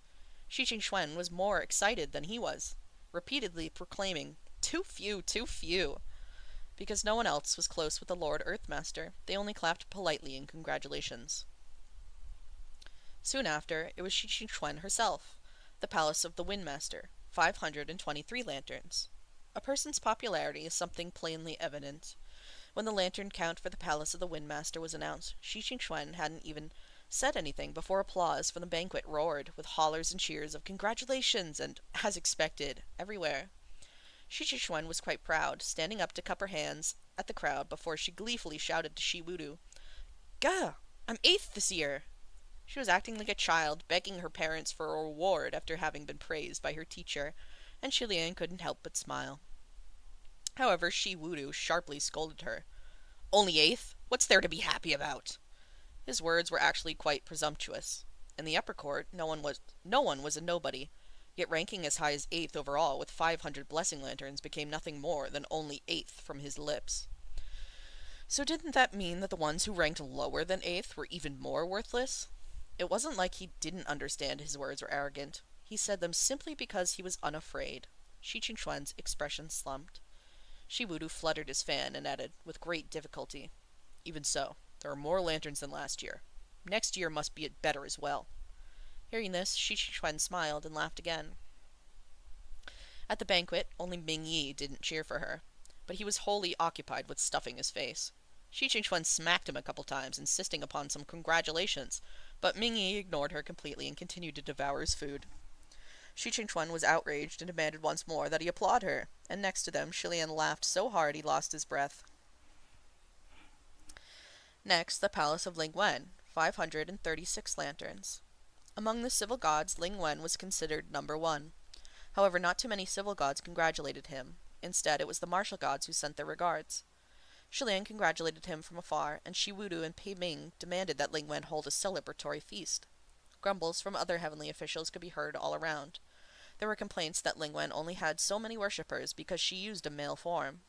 Shi Qingxuan was more excited than he was, repeatedly proclaiming, "Too few, too few." Because no one else was close with the Lord Earthmaster, they only clapped politely in congratulations. Soon after, it was Shi Qingxuan herself, the Palace of the Windmaster, 523 lanterns. A person's popularity is something plainly evident. When the lantern count for the Palace of the Windmaster was announced, Shi Qingxuan hadn't even said anything before applause from the banquet roared, with hollers and cheers of congratulations and, as expected, everywhere. Shi Qingxuan was quite proud, standing up to cup her hands at the crowd before she gleefully shouted to Shi Wudu, "Gah! I'm 8th this year!" She was acting like a child, begging her parents for a reward after having been praised by her teacher, and Shulian couldn't help but smile. However, Shi Wudu sharply scolded her. "Only 8th? What's there to be happy about?" His words were actually quite presumptuous. In the upper court, no one was a nobody, yet ranking as high as 8th overall with 500 blessing lanterns became nothing more than only 8th from his lips. So didn't that mean that the ones who ranked lower than 8th were even more worthless? It wasn't like he didn't understand his words were arrogant. He said them simply because he was unafraid. Shi Qingxuan's expression slumped. Shi Wudu fluttered his fan and added, with great difficulty, "Even so, there are more lanterns than last year. Next year must be better as well." Hearing this, Shi Qingxuan smiled and laughed again. At the banquet, only Mingyi didn't cheer for her, but he was wholly occupied with stuffing his face. Shi Qingxuan smacked him a couple times, insisting upon some congratulations, but Mingyi ignored her completely and continued to devour his food. Shi Qingxuan was outraged and demanded once more that he applaud her, and next to them, Shulian laughed so hard he lost his breath. Next, the Palace of Ling Wen, 536 lanterns. Among the civil gods, Ling Wen was considered number 1. However, not too many civil gods congratulated him. Instead, it was the martial gods who sent their regards. Shulian congratulated him from afar, and Shi Wudu and Pei Ming demanded that Ling Wen hold a celebratory feast. Grumbles from other heavenly officials could be heard all around. There were complaints that Ling Wen only had so many worshippers because she used a male form.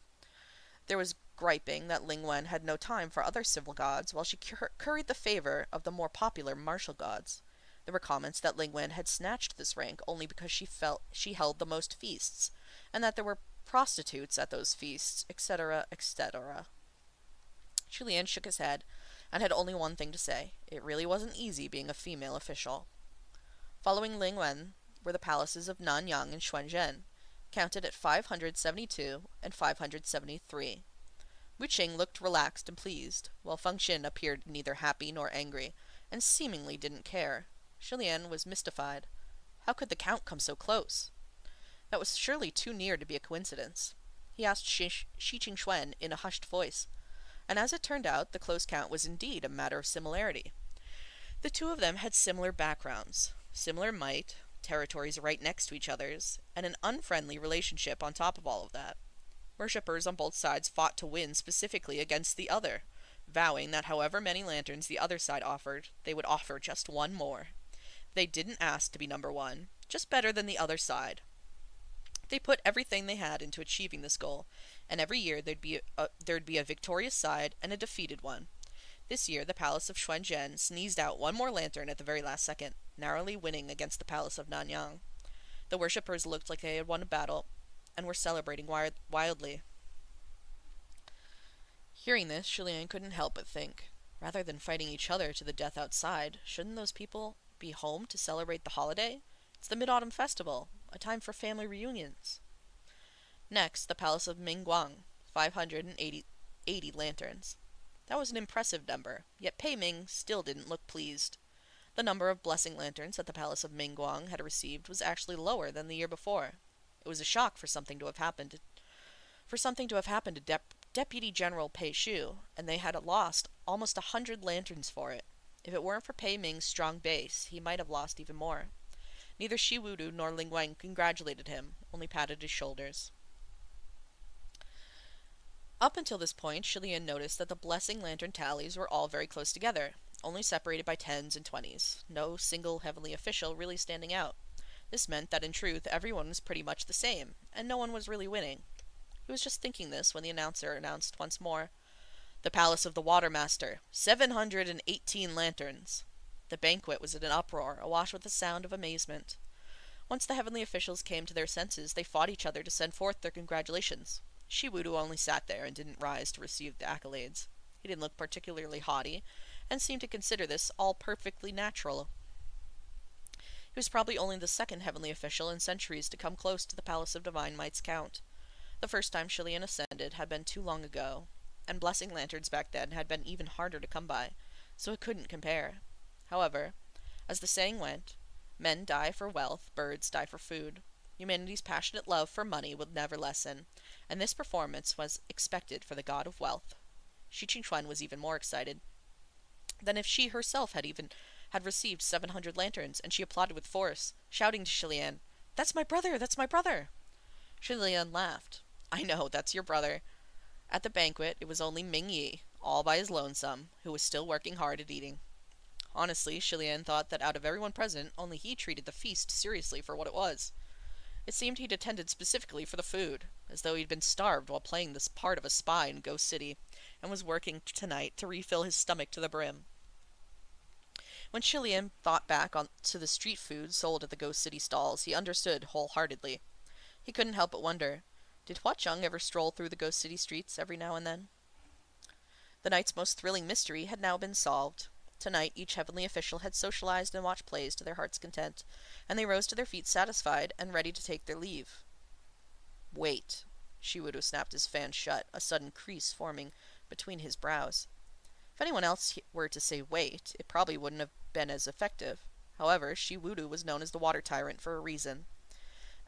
There was griping that Ling Wen had no time for other civil gods while she curried the favor of the more popular martial gods. There were comments that Ling Wen had snatched this rank only because she felt she held the most feasts, and that there were prostitutes at those feasts, etc., etc. Julian shook his head and had only one thing to say. It really wasn't easy being a female official. Following Ling Wen were the palaces of Nanyang and Xuanzhen, counted at 572 and 573. Wu Qing looked relaxed and pleased, while Feng Xin appeared neither happy nor angry, and seemingly didn't care. Julian was mystified. How could the count come so close? That was surely too near to be a coincidence. He asked Shi Qingxuan in a hushed voice, and as it turned out, the close count was indeed a matter of similarity. The two of them had similar backgrounds, similar might, territories right next to each other's, and an unfriendly relationship on top of all of that. Worshippers on both sides fought to win specifically against the other, vowing that however many lanterns the other side offered, they would offer just one more. They didn't ask to be number one, just better than the other side. They put everything they had into achieving this goal, and every year there'd be a victorious side and a defeated one. This year, the Palace of Xuanzhen sneezed out one more lantern at the very last second, narrowly winning against the Palace of Nanyang. The worshippers looked like they had won a battle, and were celebrating wildly. Hearing this, Julian couldn't help but think, rather than fighting each other to the death outside, shouldn't those people be home to celebrate the holiday? It's the Mid-Autumn Festival, a time for family reunions. Next, the Palace of Mingguang, 580 lanterns. That was an impressive number, yet Pei Ming still didn't look pleased. The number of blessing lanterns that the Palace of Mingguang had received was actually lower than the year before. It was a shock for something to have happened to Deputy General Pei Shu, and they had lost almost 100 lanterns for it. If it weren't for Pei Ming's strong base, he might have lost even more. Neither Shi Wudu nor Ling Wen congratulated him, only patted his shoulders. Up until this point, Julian noticed that the blessing lantern tallies were all very close together, only separated by 10s and 20s, no single heavenly official really standing out. This meant that in truth everyone was pretty much the same, and no one was really winning. He was just thinking this when the announcer announced once more, "The Palace of the Watermaster, 718 lanterns." The banquet was in an uproar, awash with the sound of amazement. Once the heavenly officials came to their senses, they fought each other to send forth their congratulations. Shi Wudu only sat there and didn't rise to receive the accolades. He didn't look particularly haughty, and seemed to consider this all perfectly natural. He was probably only the second heavenly official in centuries to come close to the Palace of Divine Might's count. The first time Julian ascended had been too long ago, and blessing lanterns back then had been even harder to come by, so it couldn't compare. However, as the saying went, men die for wealth, birds die for food. Humanity's passionate love for money would never lessen, and this performance was expected for the god of wealth. Shi Qingxuan was even more excited than if she herself had received 700 lanterns, and she applauded with force, shouting to Julian, "That's my brother! That's my brother!" Julian laughed. "I know, that's your brother." At the banquet, it was only Ming Yi, all by his lonesome, who was still working hard at eating. Honestly, Julian thought that out of everyone present, only he treated the feast seriously for what it was. It seemed he'd attended specifically for the food, as though he'd been starved while playing this part of a spy in Ghost City, and was working tonight to refill his stomach to the brim. When Julian thought back to the street food sold at the Ghost City stalls, he understood wholeheartedly. He couldn't help but wonder, did Hua Chung ever stroll through the Ghost City streets every now and then? The night's most thrilling mystery had now been solved. Tonight, each heavenly official had socialized and watched plays to their heart's content, and they rose to their feet satisfied and ready to take their leave. "Wait." Shi Wudu snapped his fan shut, a sudden crease forming between his brows. If anyone else were to say wait, it probably wouldn't have been as effective. However, Shi Wudu was known as the water tyrant for a reason,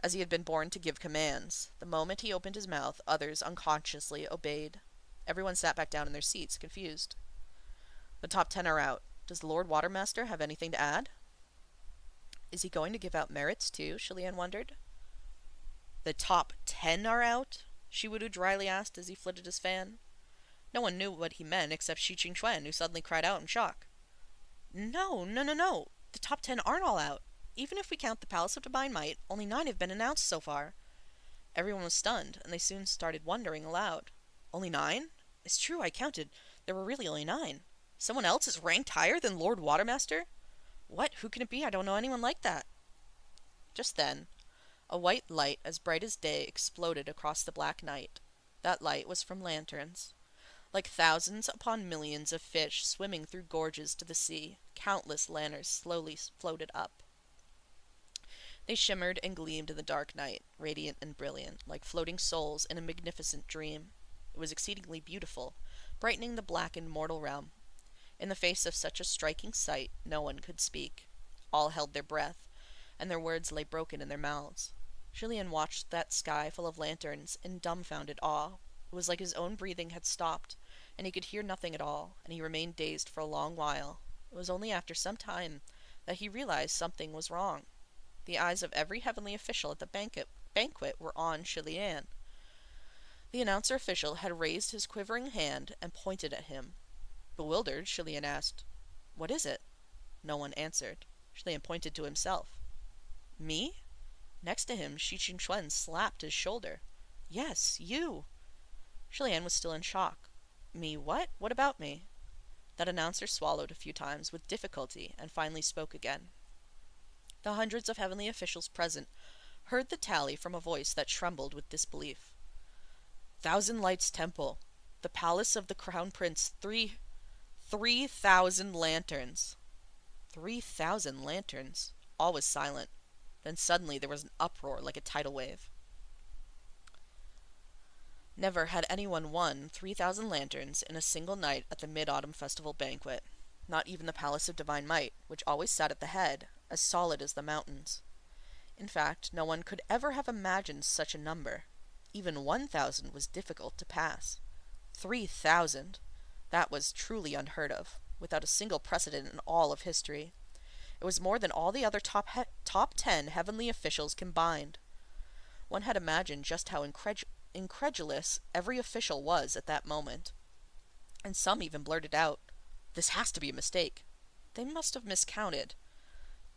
as he had been born to give commands. The moment he opened his mouth, others unconsciously obeyed. Everyone sat back down in their seats, confused. "The top 10 are out. Does the Lord Watermaster have anything to add?" "Is he going to give out merits, too?" Julian wondered. "The top 10 are out?" Shi Wudu dryly asked as he flitted his fan. No one knew what he meant except Shi Qingxuan, who suddenly cried out in shock. No. The top 10 aren't all out. Even if we count the Palace of Divine Might, only 9 have been announced so far." Everyone was stunned, and they soon started wondering aloud. "Only 9? It's true, I counted. There were really only 9. Someone else is ranked higher than Lord Watermaster?" What? Who can it be? I don't know anyone like that. Just then, a white light as bright as day exploded across the black night. That light was from lanterns. Like thousands upon millions of fish swimming through gorges to the sea, countless lanterns slowly floated up. They shimmered and gleamed in the dark night, radiant and brilliant, like floating souls in a magnificent dream. It was exceedingly beautiful, brightening the blackened mortal realm. In the face of such a striking sight, no one could speak. All held their breath, and their words lay broken in their mouths. Julien watched that sky full of lanterns in dumbfounded awe. It was like his own breathing had stopped, and he could hear nothing at all, and he remained dazed for a long while. It was only after some time that he realized something was wrong. The eyes of every heavenly official at the banquet were on Julien. The announcer official had raised his quivering hand and pointed at him. Bewildered, Julien asked, "What is it?" No one answered. Julien pointed to himself. "Me?" Next to him, Shi Qingchuan slapped his shoulder. "Yes, you." Julien was still in shock. "Me what? What about me?" That announcer swallowed a few times with difficulty and finally spoke again. The hundreds of heavenly officials present heard the tally from a voice that trembled with disbelief. Thousand Lights Temple, the palace of the Crown Prince, 3,000 lanterns. 3,000 lanterns. All was silent. Then suddenly there was an uproar like a tidal wave. Never had anyone won 3,000 lanterns in a single night at the Mid-Autumn Festival banquet. Not even the Palace of Divine Might, which always sat at the head, as solid as the mountains. In fact, no one could ever have imagined such a number. Even 1,000 was difficult to pass. 3,000! That was truly unheard of, without a single precedent in all of history. It was more than all the other top 10 heavenly officials combined. One had imagined just how incredulous every official was at that moment. And some even blurted out, "This has to be a mistake." They must have miscounted.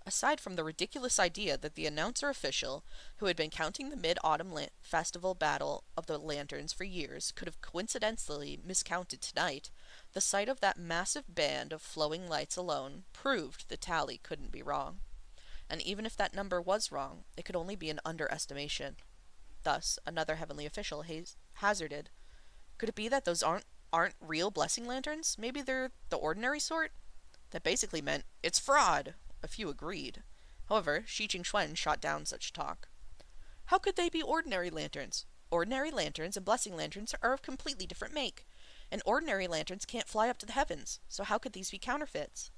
Aside from the ridiculous idea that the announcer official, who had been counting the Mid-Autumn Festival Battle of the Lanterns for years, could have coincidentally miscounted tonight, the sight of that massive band of flowing lights alone proved the tally couldn't be wrong. And even if that number was wrong, it could only be an underestimation. Thus, another heavenly official hazarded, "Could it be that those aren't real blessing lanterns? Maybe they're the ordinary sort?" That basically meant, "It's fraud!" A few agreed. However, Shi Qingchuan shot down such talk. "How could they be ordinary lanterns? Ordinary lanterns and blessing lanterns are of completely different make, and ordinary lanterns can't fly up to the heavens, so how could these be counterfeits?"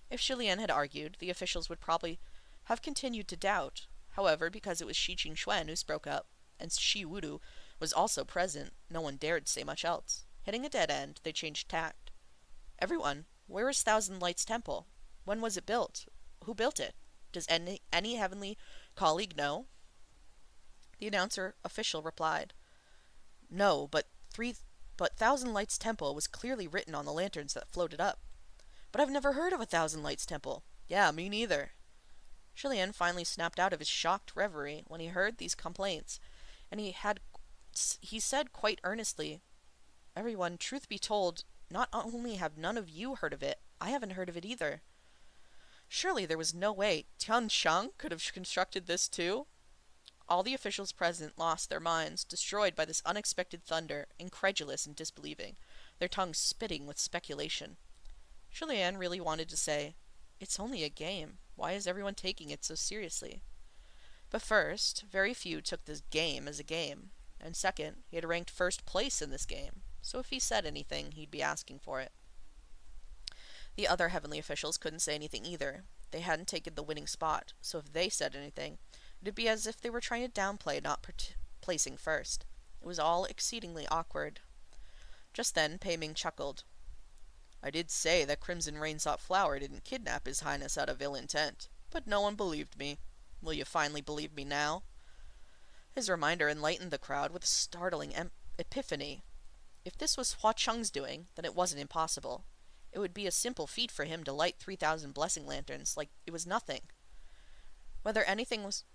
If Julien had argued, the officials would probably have continued to doubt. However, because it was Shi Qingchuan who spoke up, and Shi Wudu was also present, no one dared say much else. Hitting a dead end, they changed tact. "Everyone, where is Thousand Lights Temple? When was it built? Who built it? Does any heavenly colleague know?" The announcer official replied, "No, but Thousand Lights Temple was clearly written on the lanterns that floated up." "But I've never heard of a Thousand Lights Temple." "Yeah, me neither." Julien finally snapped out of his shocked reverie when he heard these complaints, and he said quite earnestly, "Everyone, truth be told, not only have none of you heard of it, I haven't heard of it either." Surely there was no way Tian Shang could have constructed this too? All the officials present lost their minds, destroyed by this unexpected thunder, incredulous and disbelieving, their tongues spitting with speculation. Julien really wanted to say, "It's only a game. Why is everyone taking it so seriously?" But first, very few took this game as a game, and second, he had ranked first place in this game, so if he said anything, he'd be asking for it. The other heavenly officials couldn't say anything either. They hadn't taken the winning spot, so if they said anything, it'd be as if they were trying to downplay not placing first. It was all exceedingly awkward. Just then, Pei Ming chuckled. "I did say that Crimson Rain-Sought Flower didn't kidnap His Highness out of ill intent, but no one believed me. Will you finally believe me now?" His reminder enlightened the crowd with a startling epiphany. If this was Hua Cheng's doing, then it wasn't impossible. It would be a simple feat for him to light 3,000 blessing lanterns like it was nothing. Whether anything was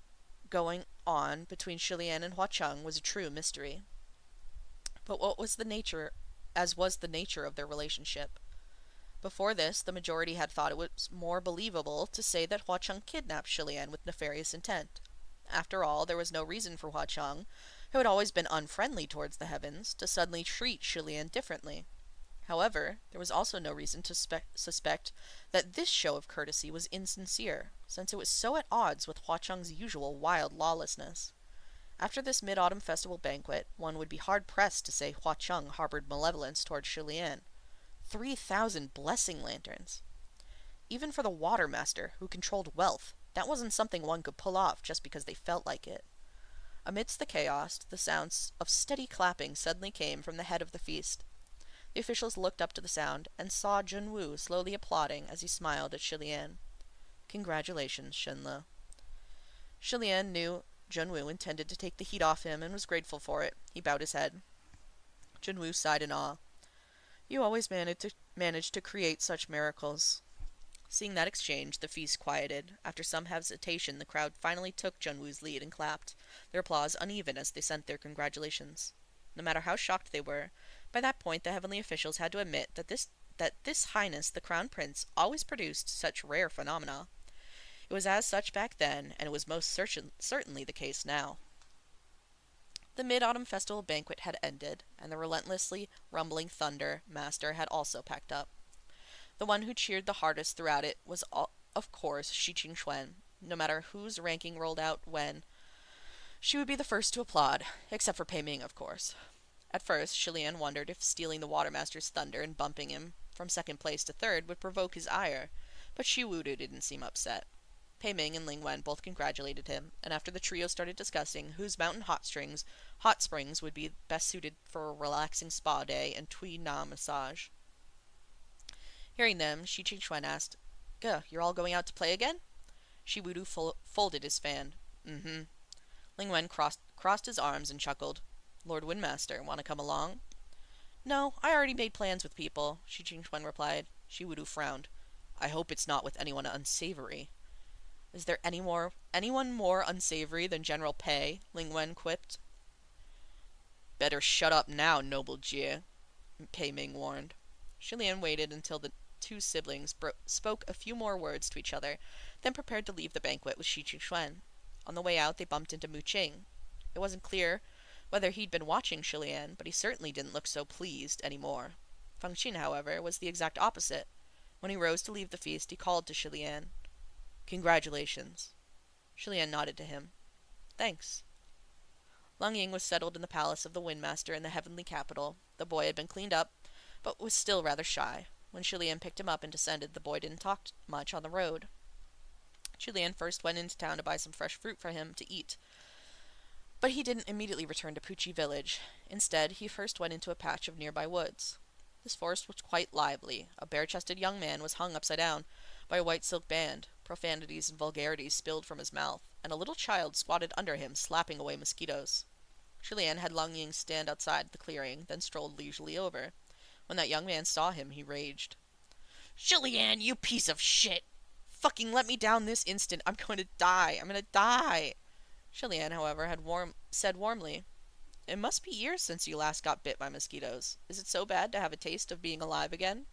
going on between Julien and Hua Cheng was a true mystery. But what was the nature of their relationship? Before this, the majority had thought it was more believable to say that Hua Cheng kidnapped Shilian with nefarious intent. After all, there was no reason for Hua Cheng, who had always been unfriendly towards the heavens, to suddenly treat Shilian differently. However, there was also no reason to suspect that this show of courtesy was insincere, since it was so at odds with Hua Cheng's usual wild lawlessness. After this Mid-Autumn Festival banquet, one would be hard-pressed to say Hua Cheng harbored malevolence towards Shilian. 3,000 blessing lanterns! Even for the Water Master, who controlled wealth, that wasn't something one could pull off just because they felt like it. Amidst the chaos, the sounds of steady clapping suddenly came from the head of the feast. The officials looked up to the sound, and saw Junwu slowly applauding as he smiled at Shilian. Congratulations, Shenle. Shilian knew Junwu intended to take the heat off him, and was grateful for it. He bowed his head. Junwu sighed in awe. You always manage to create such miracles. Seeing that exchange, the feast quieted. After some hesitation, the crowd finally took Junwu's lead and clapped, their applause uneven as they sent their congratulations. No matter how shocked they were, by that point the heavenly officials had to admit that this Highness, the Crown Prince, always produced such rare phenomena. It was as such back then, and it was most certainly the case now. The Mid-Autumn Festival banquet had ended, and the relentlessly rumbling Thunder Master had also packed up. The one who cheered the hardest throughout it was, of course, Shi Qingxuan. No matter whose ranking rolled out when, she would be the first to applaud, except for Pei Ming, of course. At first, Shilian wondered if stealing the Watermaster's thunder and bumping him from second place to third would provoke his ire, but Shi Wudu didn't seem upset. Pei Ming and Ling Wen both congratulated him, and after the trio started discussing whose mountain hot springs would be best suited for a relaxing spa day and Tui Na massage. Hearing them, Shi Qingxuan asked, "Guh, you're all going out to play again?" Shi Wudu folded his fan. "Mm-hmm." Ling Wen crossed his arms and chuckled. "Lord Windmaster, want to come along?" "No, I already made plans with people," Shi Qingxuan replied. Shi Wudu frowned. "I hope it's not with anyone unsavory." "Is there anyone more unsavory than General Pei?" Ling Wen quipped. "Better shut up now, noble Jie," Pei Ming warned. Shilian waited until the two siblings spoke a few more words to each other, then prepared to leave the banquet with Shi Qingxuan. On the way out, they bumped into Mu Qing. It wasn't clear whether he'd been watching Shilian, but he certainly didn't look so pleased anymore. Feng Xin, however, was the exact opposite. When he rose to leave the feast, he called to Shilian. "Congratulations." Shilian nodded to him. "Thanks." Lung Ying was settled in the palace of the Windmaster in the heavenly capital. The boy had been cleaned up, but was still rather shy. When Shilian picked him up and descended, the boy didn't talk much on the road. Shilian first went into town to buy some fresh fruit for him to eat, but he didn't immediately return to Puchi village. Instead, he first went into a patch of nearby woods. This forest was quite lively. A bare-chested young man was hung upside down by a white silk band. Profanities and vulgarities spilled from his mouth, and a little child squatted under him, slapping away mosquitoes. Shilian had Lung Ying stand outside the clearing, then strolled leisurely over. When that young man saw him, he raged. "Shilian, you piece of shit! Fucking let me down this instant! I'm going to die! I'm going to die!" Shilian, however, had said warmly, "It must be years since you last got bit by mosquitoes. Is it so bad to have a taste of being alive again?"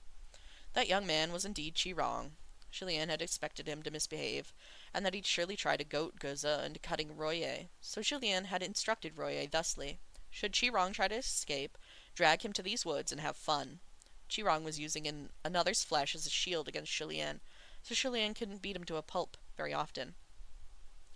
That young man was indeed Qi-Rong. Shilian had expected him to misbehave, and that he'd surely try to goad Geza into cutting Royer. So Shilian had instructed Royer thusly. Should Qi-Rong try to escape, drag him to these woods and have fun. Qi-Rong was using another's flesh as a shield against Shilian, so Shilian couldn't beat him to a pulp very often.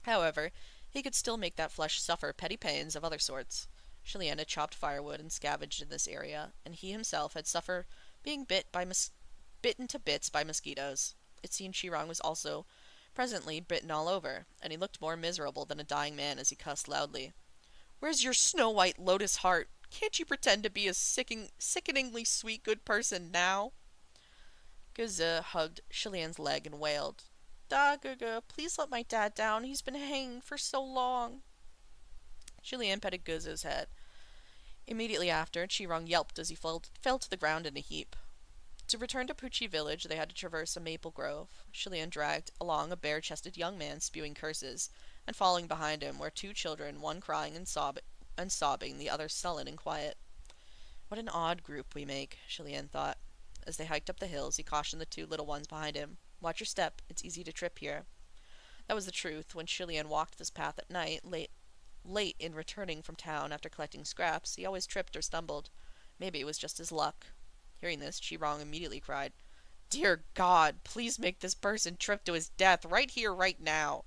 However, he could still make that flesh suffer petty pains of other sorts. Shilian had chopped firewood and scavenged in this area, and he himself had suffered being bitten to bits by mosquitoes. It seemed Qi-Rong was also presently bitten all over, and he looked more miserable than a dying man as he cussed loudly. "Where's your snow-white lotus heart? Can't you pretend to be a sickeningly sweet good person now?" Geza hugged Shilian's leg and wailed. "Da, Geza, please let my dad down. He's been hanging for so long." Shilian petted Geza's head. Immediately after, Qi-Rong yelped as he fell to the ground in a heap. To return to Puchi village, they had to traverse a maple grove. Shilian dragged along a bare-chested young man spewing curses, and following behind him were two children, one crying and sobbing, the other sullen and quiet. "What an odd group we make," Shilian thought. As they hiked up the hills, he cautioned the two little ones behind him. Watch your step. It's easy to trip here. That was the truth. When Shilian walked this path at night, late in returning from town after collecting scraps, he always tripped or stumbled. Maybe it was just his luck. Hearing this, Chi-Rong immediately cried, Dear God, please make this person trip to his death right here, right now.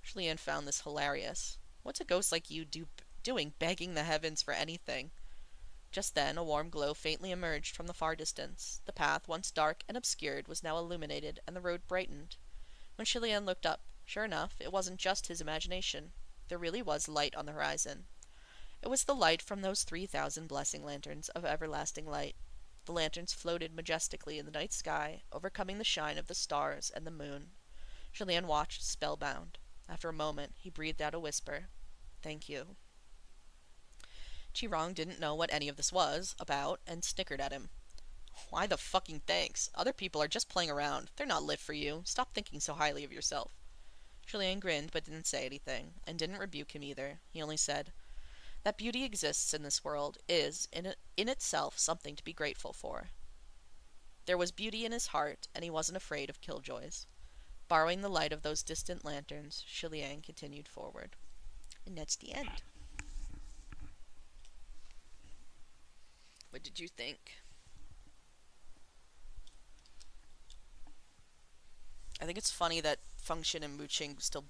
Shilian found this hilarious. What's a ghost like you doing begging the heavens for anything? Just then, a warm glow faintly emerged from the far distance. The path, once dark and obscured, was now illuminated, and the road brightened. When Shilian looked up, sure enough, it wasn't just his imagination. There really was light on the horizon. It was the light from those 3,000 blessing lanterns of everlasting light. The lanterns floated majestically in the night sky, overcoming the shine of the stars and the moon. Shilian watched, spellbound. After a moment, he breathed out a whisper. Thank you. Chi-Rong didn't know what any of this was about and snickered at him. Why the fucking thanks? Other people are just playing around. They're not lit for you. Stop thinking so highly of yourself. Shilian grinned but didn't say anything, and didn't rebuke him either. He only said, That beauty exists in this world is, in itself, something to be grateful for. There was beauty in his heart, and he wasn't afraid of killjoys. Borrowing the light of those distant lanterns, Shilian continued forward. And that's the end. What did you think? I think it's funny that Function and Mooching still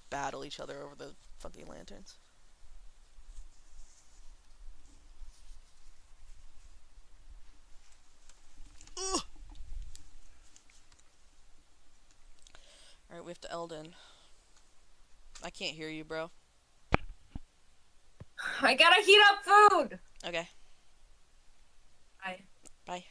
battle each other over the fucking lanterns. Ugh! Alright, we have to Elden. I can't hear you, bro. I gotta heat up food! Okay, Bye. bye.